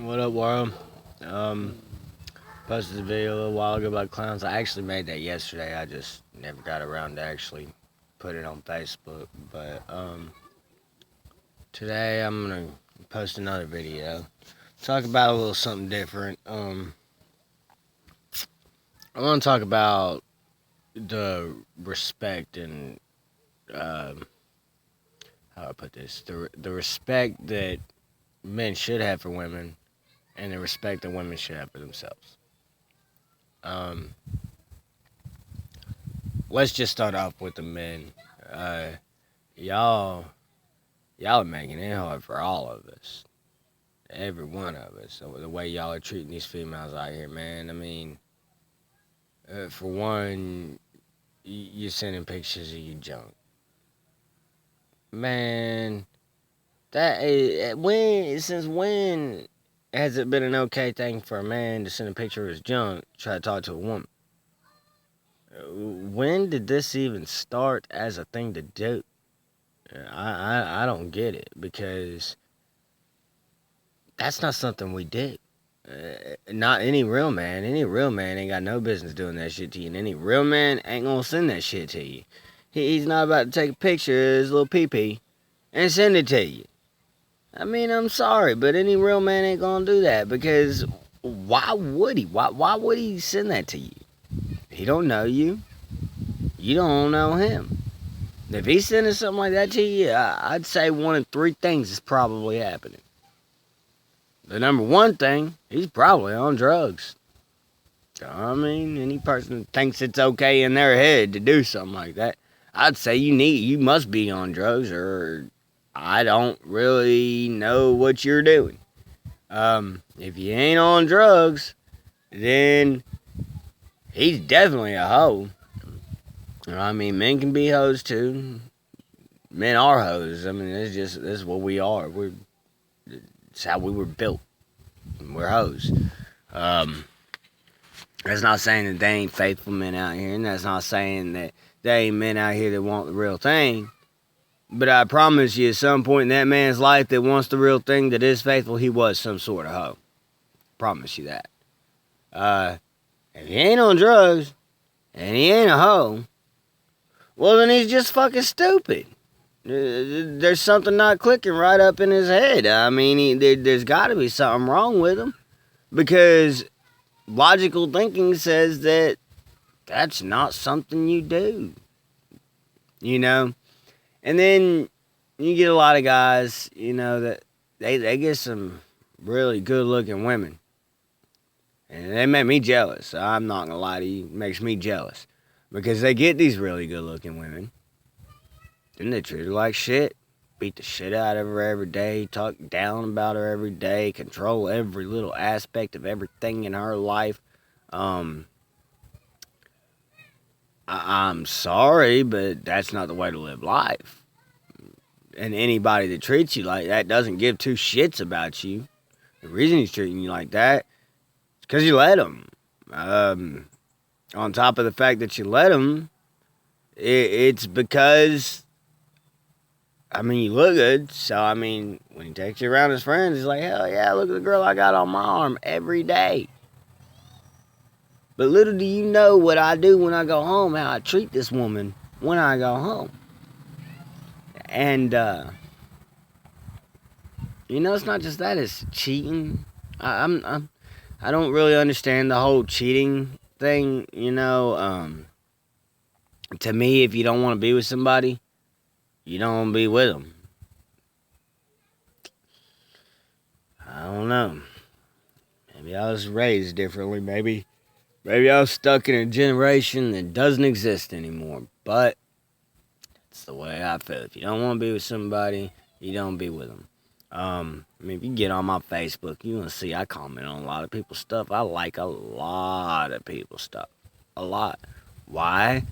What up, world? Um, Posted a video a little while ago about clowns. I actually made that yesterday. I just never got around to actually put it on Facebook. But today I'm gonna post another video. Talk about a little something different. I want to talk about the respect and how I put this. The respect that men should have for women, and the respect that women should have for themselves. Um, let's just start off with the men. Uh, y'all, y'all are making it hard for all of us, every one of us. So the way y'all are treating these females out here, man. I mean, for one, you're sending pictures of your junk, man. Since when has it been an okay thing for a man to send a picture of his junk, try to talk to a woman? When did this even start as a thing to do? I don't get it because that's not something we do. Not any real man. Any real man ain't got no business doing that shit to you. And any real man ain't gonna send that shit to you. He's not about to take a picture of his little pee pee and send it to you. I mean, I'm sorry, but any real man ain't gonna do that because why would he? Why would he send that to you? He don't know you. You don't know him. If he's sending something like that to you, I'd say one of three things is probably happening. The number one thing, he's probably on drugs. I mean, any person that thinks it's okay in their head to do something like that, I'd say you must be on drugs, or I don't really know what you're doing. If you ain't on drugs, then he's definitely a hoe. I mean, men can be hoes too. Men are hoes. I mean, this is what we are. It's how we were built. We're hoes. That's not saying that they ain't faithful men out here, and that's not saying that they ain't men out here that want the real thing. But I promise you, at some point in that man's life that wants the real thing, that is faithful, he was some sort of hoe. Promise you that. If he ain't on drugs and he ain't a hoe, well, then he's just fucking stupid. There's something not clicking right up in his head. I mean, there's got to be something wrong with him because logical thinking says that that's not something you do, you know? And then you get a lot of guys, that they get some really good looking women. And they make me jealous. I'm not going to lie to you. It makes me jealous. Because they get these really good looking women. And they treat her like shit. Beat the shit out of her every day. Talk down about her every day. Control every little aspect of everything in her life. I'm sorry, but that's not the way to live life. And anybody that treats you like that doesn't give two shits about you. The reason he's treating you like that is because you let him. On top of the fact that you let him, it's because, I mean, you look good. So, I mean, when he takes you around his friends, he's like, hell yeah, look at the girl I got on my arm every day. But little do you know what I do when I go home, how I treat this woman when I go home. And, it's not just that, it's cheating. I don't really understand the whole cheating thing, To me, if you don't want to be with somebody, you don't want to be with them. I don't know. Maybe I was raised differently. Maybe I was stuck in a generation that doesn't exist anymore. But it's the way I feel. If you don't want to be with somebody, you don't be with them. I mean, if you get on my Facebook, you want to see I comment on a lot of people's stuff. I like a lot of people's stuff. A lot. Why?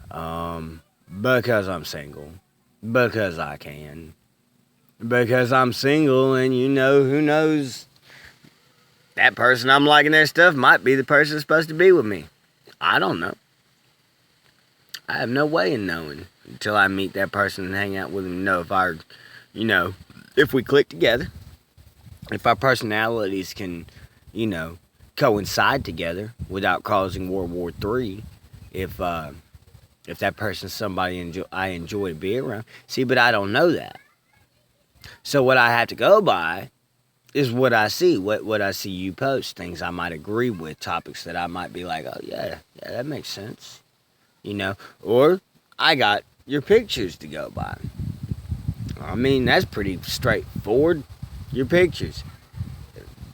Because I'm single. Because I can. Because I'm single, and who knows? That person I'm liking their stuff might be the person that's supposed to be with me. I don't know. I have no way of knowing until I meet that person and hang out with them. Know if if we click together. if our personalities can, you know, coincide together without causing World War III, if if that person's somebody I enjoy to be around. See, but I don't know that. So what I have to go by is what I see, what I see you post, things I might agree with, topics that I might be like, oh yeah, that makes sense, you know. Or I got your pictures to go by. I mean, that's pretty straightforward. Your pictures.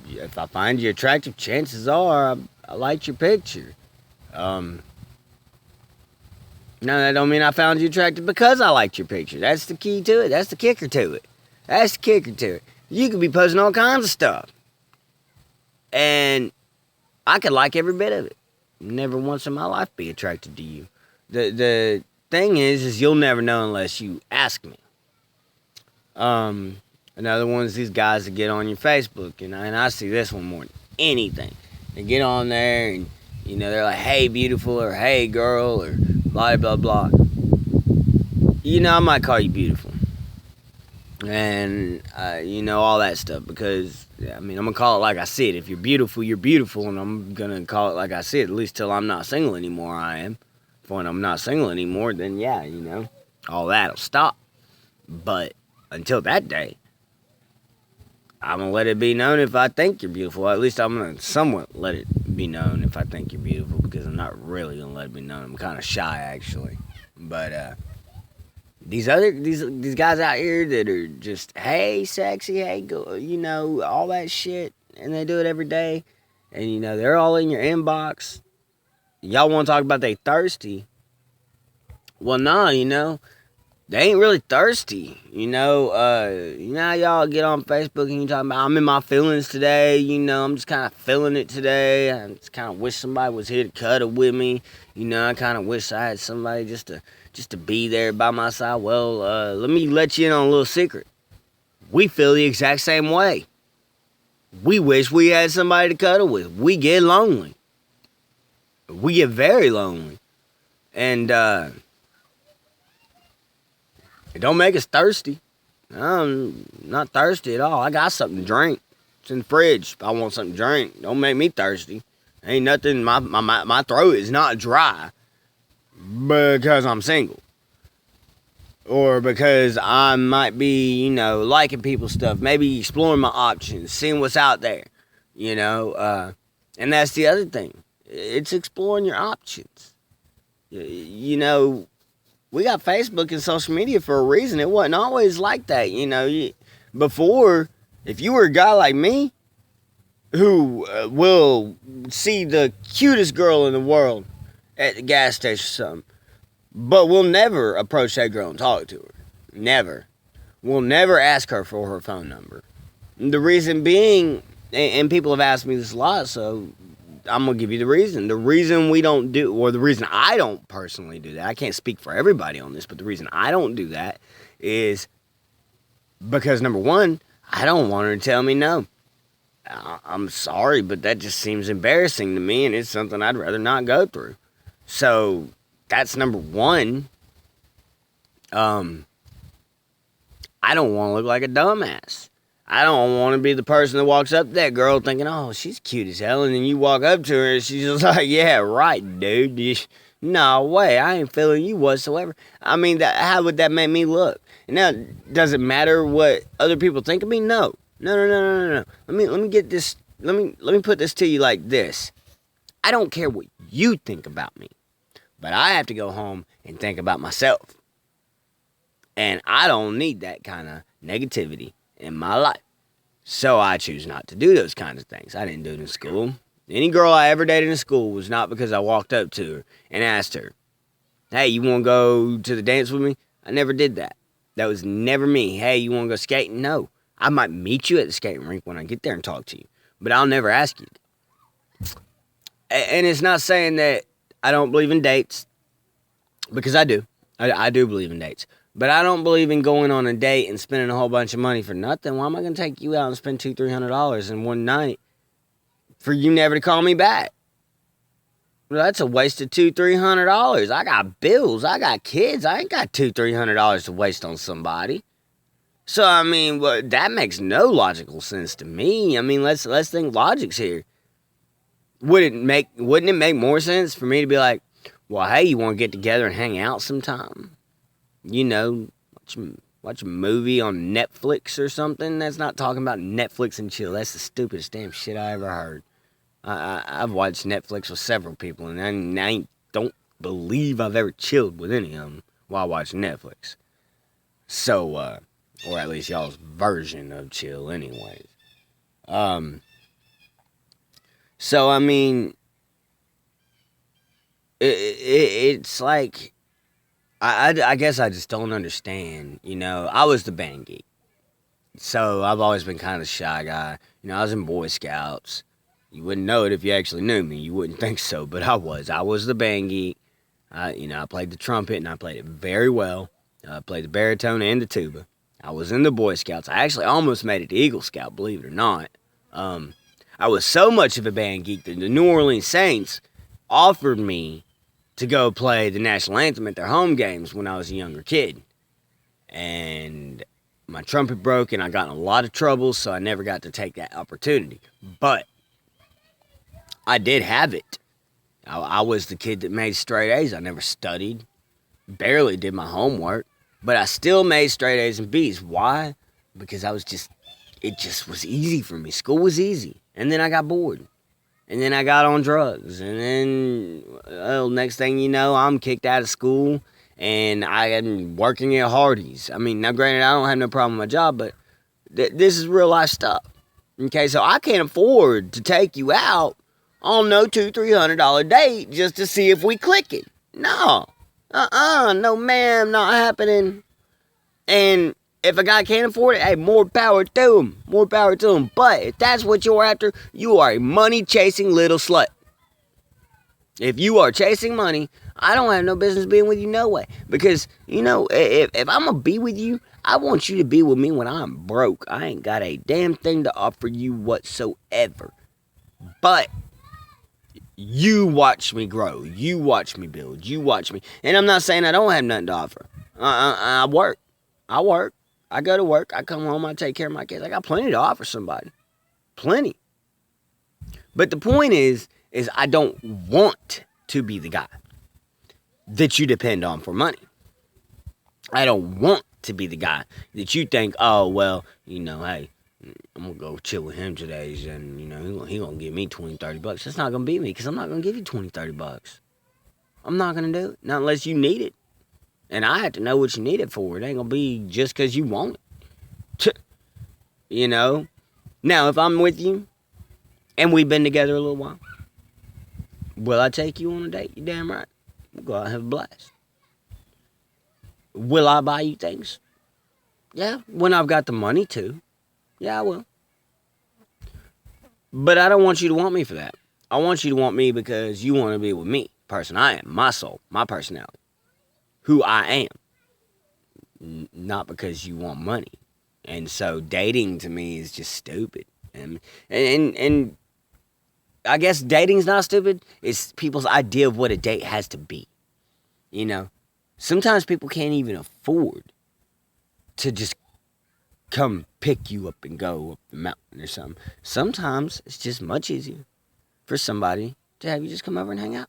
If I find you attractive, chances are I liked your picture. Um, no, that don't mean I found you attractive because I liked your picture. That's the key to it. That's the kicker to it. That's the kicker to it. You could be posting all kinds of stuff, and I could like every bit of it. Never once in my life be attracted to you. The thing is you'll never know unless you ask me. Another one is these guys that get on your Facebook, and I see this one more than anything. They get on there and, you know, they're like, hey, beautiful, or hey, girl, or blah, blah, blah. You know, I might call you beautiful. And, you know, all that stuff, because, I mean, I'm going to call it like I see it. If you're beautiful, and I'm going to call it like I see it, at least till I'm not single anymore, I am. If when I'm not single anymore, then yeah, you know, all that'll stop. But until that day, I'm going to let it be known if I think you're beautiful. At least I'm going to somewhat let it be known if I think you're beautiful, because I'm not really going to let it be known. I'm kind of shy, actually. But, these guys out here that are just, hey, sexy, hey, go, you know, all that shit, and they do it every day, and, you know, they're all in your inbox. Y'all want to talk about they thirsty? Well, nah, you know, they ain't really thirsty, you know how y'all get on Facebook and you talk about, I'm in my feelings today, you know, I'm just kind of feeling it today, I just kind of wish somebody was here to cuddle with me, you know, I kind of wish I had somebody just to be there by my side. Well, let me let you in on a little secret. We feel the exact same way. We wish we had somebody to cuddle with. We get lonely. We get very lonely. And, it don't make us thirsty. I'm not thirsty at all. I got something to drink. It's in the fridge. If I want something to drink, don't make me thirsty. Ain't nothing, my throat is not dry because I'm single. Or because I might be, you know, liking people's stuff. Maybe exploring my options, seeing what's out there. You know, and that's the other thing. It's exploring your options. You know, we got Facebook and social media for a reason. It wasn't always like that, you know. Before, if you were a guy like me, who will see the cutest girl in the world at the gas station or something, but we'll never approach that girl and talk to her. Never. We'll never ask her for her phone number. The reason being, and people have asked me this a lot, so I'm going to give you the reason. The reason we don't do, or the reason I don't personally do that, I can't speak for everybody on this, but the reason I don't do that is because, number one, I don't want her to tell me no. I'm sorry, but that just seems embarrassing to me, and it's something I'd rather not go through. So, that's number one. I don't want to look like a dumbass. I don't want to be the person that walks up to that girl thinking, oh, she's cute as hell, and then you walk up to her and she's just like, yeah, right, dude. No way, I ain't feeling you whatsoever. I mean, how would that make me look? Now, does it matter what other people think of me? No. No. Let me get this. Let me put this to you like this. I don't care what you think about me, but I have to go home and think about myself. And I don't need that kind of negativity in my life. So I choose not to do those kinds of things. I didn't do it in school. Any girl I ever dated in school was not because I walked up to her and asked her, hey, you want to go to the dance with me? I never did that. That was never me. Hey, you want to go skating? No. I might meet you at the skating rink when I get there and talk to you, but I'll never ask you. And it's not saying that I don't believe in dates, because I do. I do believe in dates. But I don't believe in going on a date and spending a whole bunch of money for nothing. Why am I going to take you out and spend $200-$300 in one night for you never to call me back? Well, that's a waste of $200-$300. I got bills. I got kids. I ain't got $200-$300 to waste on somebody. So I mean, that makes no logical sense to me. I mean, let's think logics here. Wouldn't it make more sense for me to be like, well, hey, you want to get together and hang out sometime? You know, watch a movie on Netflix or something. That's not talking about Netflix and chill. That's the stupidest damn shit I ever heard. I've watched Netflix with several people, and I don't believe I've ever chilled with any of them while watching Netflix. So, or at least y'all's version of chill, anyways. Um, so I mean, it's like I guess I just don't understand. You know, I was the band geek, so I've always been kind of a shy guy. You know, I was in Boy Scouts. You wouldn't know it if you actually knew me. You wouldn't think so, but I was. I was the band geek. I played the trumpet and I played it very well. I played the baritone and the tuba. I was in the Boy Scouts. I actually almost made it to Eagle Scout, believe it or not. Um, I was so much of a band geek that the New Orleans Saints offered me to go play the national anthem at their home games when I was a younger kid. And my trumpet broke and I got in a lot of trouble, so I never got to take that opportunity. But I did have it. I was the kid that made straight A's. I never studied, barely did my homework, but I still made straight A's and B's. Why? Because it just was easy for me. School was easy. And then I got bored. And then I got on drugs. And then, well, next thing you know, I'm kicked out of school and I am working at Hardee's. I mean, now granted, I don't have no problem with my job, but this is real life stuff. Okay, so I can't afford to take you out on no $200-300 date just to see if we click it. No. No ma'am, not happening. And if a guy can't afford it, hey, more power to him. More power to him. But if that's what you're after, you are a money-chasing little slut. If you are chasing money, I don't have no business being with you no way. Because, you know, if I'm going to be with you, I want you to be with me when I'm broke. I ain't got a damn thing to offer you whatsoever. But you watch me grow. You watch me build. You watch me. And I'm not saying I don't have nothing to offer. I work. I work. I go to work. I come home. I take care of my kids. I got plenty to offer somebody. Plenty. But the point is I don't want to be the guy that you depend on for money. I don't want to be the guy that you think, oh, well, you know, hey, I'm going to go chill with him today, and, you know, he going to give me $20-30. That's not going to be me, because I'm not going to give you $20-30. I'm not going to do it, not unless you need it. And I have to know what you need it for. It ain't going to be just because you want it. You know? Now, if I'm with you, and we've been together a little while, will I take you on a date? You damn right. We'll go out and have a blast. Will I buy you things? Yeah, when I've got the money to. Yeah, I will. But I don't want you to want me for that. I want you to want me because you want to be with me, person I am, my soul, my personality, who I am, not because you want money. And so dating to me is just stupid. And I guess dating's not stupid. It's people's idea of what a date has to be. You know, sometimes people can't even afford to just come pick you up and go up the mountain or something. Sometimes it's just much easier for somebody to have you just come over and hang out.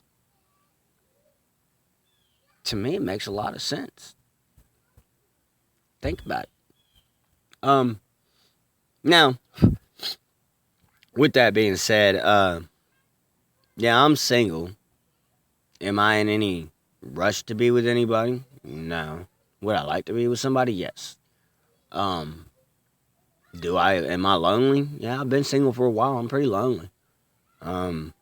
To me, it makes a lot of sense. Think about it. Now, with that being said, yeah, I'm single. Am I in any rush to be with anybody? No. Would I like to be with somebody? Yes. Am I lonely? Yeah, I've been single for a while. I'm pretty lonely. Um,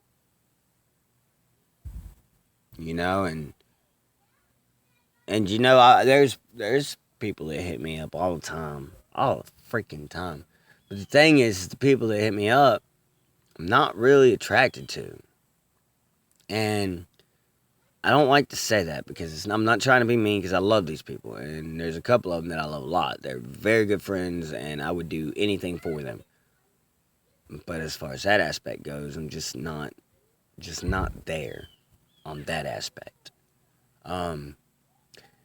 you know, and you know, there's people that hit me up all the freaking time. But the thing is, the people that hit me up, I'm not really attracted to, and I don't like to say that because I'm not trying to be mean because I love these people, and there's a couple of them that I love a lot. They're very good friends, and I would do anything for them. But as far as that aspect goes, I'm just not there on that aspect. Um,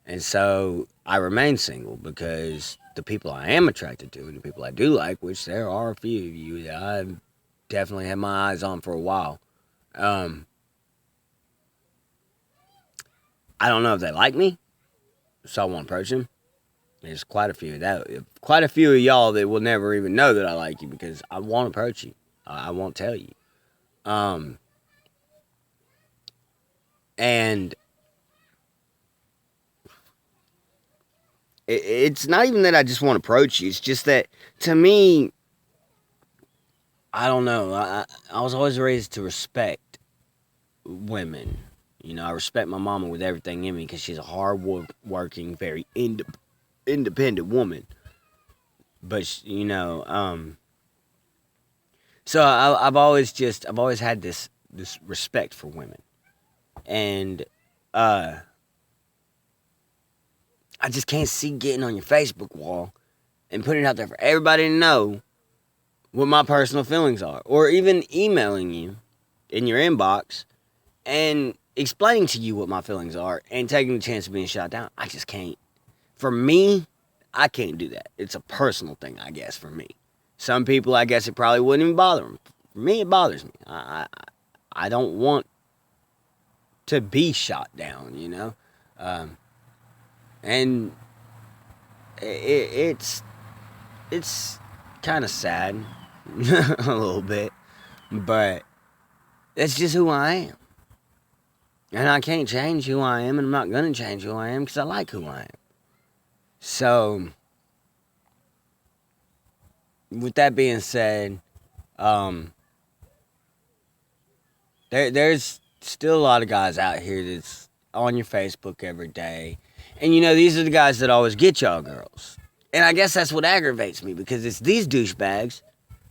And so I remain single because the people I am attracted to and the people I do like, which there are a few of you that I've definitely had my eyes on for a while. Um, I don't know if they like me, so I won't approach them. There's quite a few of that, quite a few of y'all that will never even know that I like you because I won't approach you. I won't tell you. Um, and it's not even that I just want to approach you. It's just that to me, I don't know. I was always raised to respect women. You know, I respect my mama with everything in me because she's a hard working, very independent woman. But so I've always had this respect for women, and uh, I just can't see getting on your Facebook wall and putting it out there for everybody to know what my personal feelings are, or even emailing you in your inbox and explaining to you what my feelings are and taking the chance of being shot down. I just can't. For me, I can't do that. It's a personal thing, I guess, for me. Some people, I guess, it probably wouldn't even bother them. For me, it bothers me. I don't want to be shot down, you know? And it's kind of sad a little bit, but that's just who I am. And I can't change who I am, and I'm not going to change who I am because I like who I am. So, with that being said, there's still a lot of guys out here that's on your Facebook every day. And these are the guys that always get y'all girls. And I guess that's what aggravates me because it's these douchebags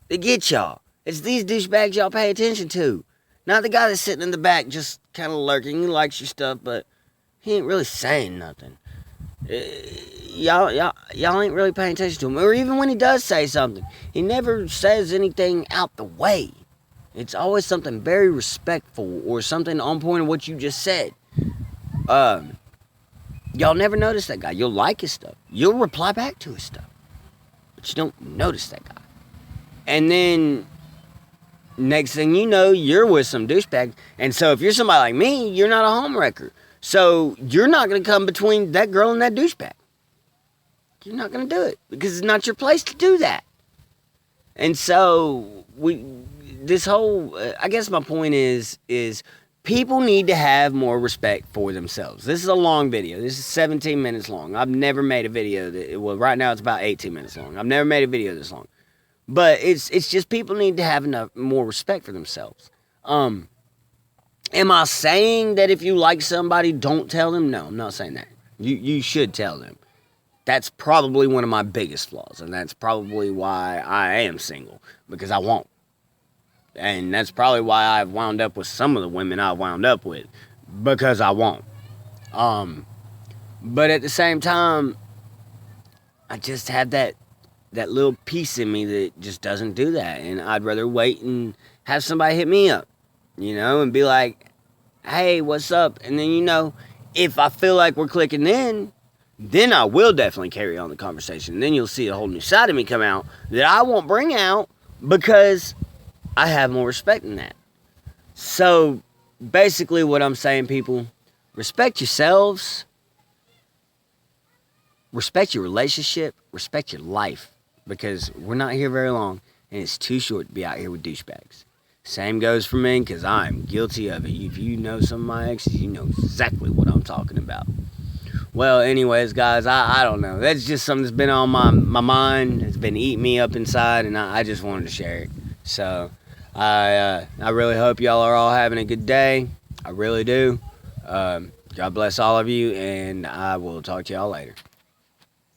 that get y'all. It's these douchebags y'all pay attention to. Not the guy that's sitting in the back just kind of lurking. He likes your stuff, but he ain't really saying nothing. Y'all ain't really paying attention to him. Or even when he does say something, he never says anything out the way. It's always something very respectful or something on point of what you just said. Y'all never notice that guy. You'll like his stuff. You'll reply back to his stuff. But you don't notice that guy. And then, next thing you know, you're with some douchebag. And so if you're somebody like me, you're not a homewrecker. So you're not going to come between that girl and that douchebag. You're not going to do it. Because it's not your place to do that. And so, I guess my point is people need to have more respect for themselves. This is a long video. This is 17 minutes long. I've never made a video right now it's about 18 minutes long. I've never made a video this long. But it's just people need to have more respect for themselves. Am I saying that if you like somebody, don't tell them? No, I'm not saying that. You should tell them. That's probably one of my biggest flaws, and that's probably why I am single, because I won't. And that's probably why I've wound up with some of the women I've wound up with, because I won't. But at the same time, I just have that little piece in me that just doesn't do that. And I'd rather wait and have somebody hit me up, and be like, hey, what's up? And then, if I feel like we're clicking then I will definitely carry on the conversation. Then you'll see a whole new side of me come out that I won't bring out because I have more respect than that. So, basically what I'm saying, people, respect yourselves, respect your relationship, respect your life, because we're not here very long, and it's too short to be out here with douchebags. Same goes for me, because I'm guilty of it. If you know some of my exes, you know exactly what I'm talking about. Well, anyways, guys, I don't know. That's just something that's been on my mind. It's been eating me up inside, and I just wanted to share it. So, I really hope y'all are all having a good day. I really do. God bless all of you, and I will talk to y'all later.